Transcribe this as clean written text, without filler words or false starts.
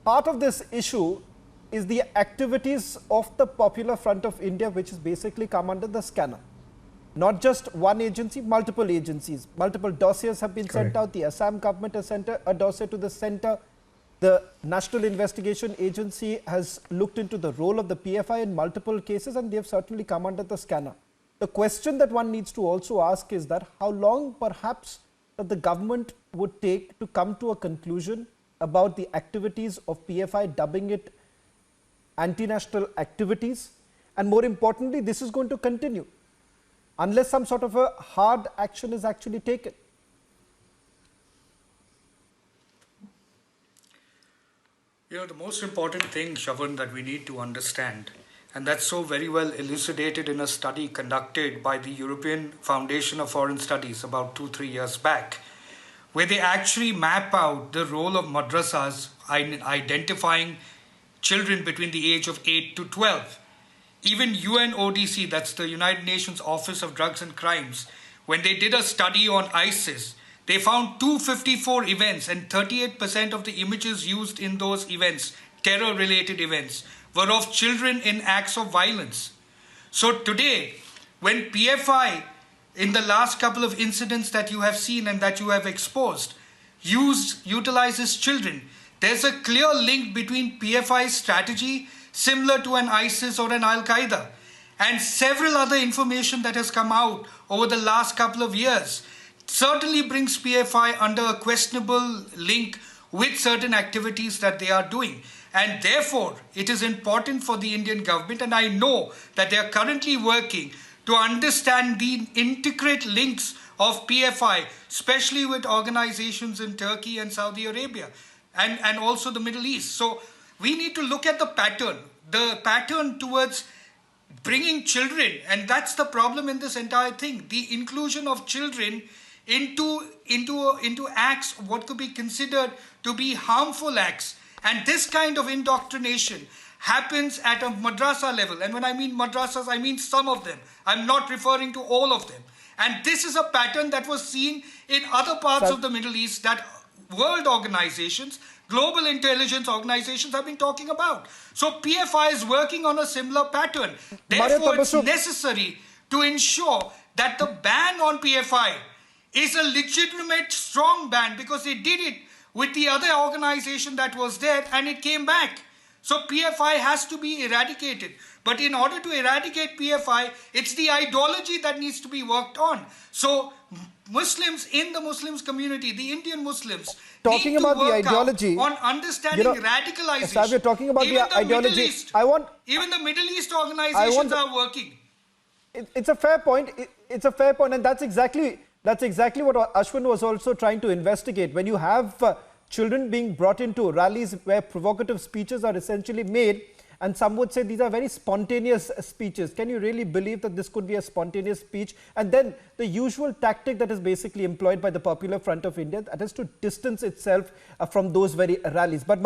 part of this issue is the activities of the Popular Front of India, which has basically come under the scanner. Not just one agency, multiple agencies. Multiple dossiers have been sent out. The Assam government has sent a dossier to the centre. The National Investigation Agency has looked into the role of the PFI in multiple cases, and they have certainly come under the scanner. The question that one needs to also ask is that how long perhaps that the government would take to come to a conclusion about the activities of PFI, dubbing it anti-national activities, and more importantly, this is going to continue unless some sort of a hard action is actually taken. You know, the most important thing, Shavan, that we need to understand, and that's so very well elucidated in a study conducted by the European Foundation of Foreign Studies about 2-3 years back, where they actually map out the role of madrasas in identifying children between the age of 8 to 12. Even UNODC, that's the United Nations Office of Drugs and Crimes, when they did a study on ISIS, they found 254 events, and 38% of the images used in those events, terror-related events, were of children in acts of violence. So today, when PFI, in the last couple of incidents that you have seen and that you have exposed, utilizes children, there's a clear link between PFI's strategy, similar to an ISIS or an Al-Qaeda, and several other information that has come out over the last couple of years certainly brings PFI under a questionable link with certain activities that they are doing. And therefore, it is important for the Indian government, and I know that they are currently working to understand the intricate links of PFI, especially with organizations in Turkey and Saudi Arabia, and also the Middle East. So we need to look at the pattern towards bringing children, and that's the problem in this entire thing, the inclusion of children into acts, what could be considered to be harmful acts. And this kind of indoctrination happens at a madrasa level. And when I mean madrasas, I mean some of them. I'm not referring to all of them. And this is a pattern that was seen in other parts of the Middle East that world organizations, global intelligence organizations have been talking about. So PFI is working on a similar pattern. Therefore, it's necessary to ensure that the ban on PFI is a legitimate, strong ban, because they did it with the other organization that was there and it came back. So PFI has to be eradicated. But in order to eradicate PFI, it's the ideology that needs to be worked on. So Muslims in the Muslims community, the Indian Muslims, talking about the ideology on understanding radicalization. Savio, talking about the ideology, even the Middle East organizations are working. It's a fair point. It's a fair point, and that's exactly what Ashwin was also trying to investigate. When you have children being brought into rallies where provocative speeches are essentially made, and some would say these are very spontaneous speeches. Can you really believe that this could be a spontaneous speech? And then the usual tactic that is basically employed by the Popular Front of India, that is to distance itself from those very rallies. But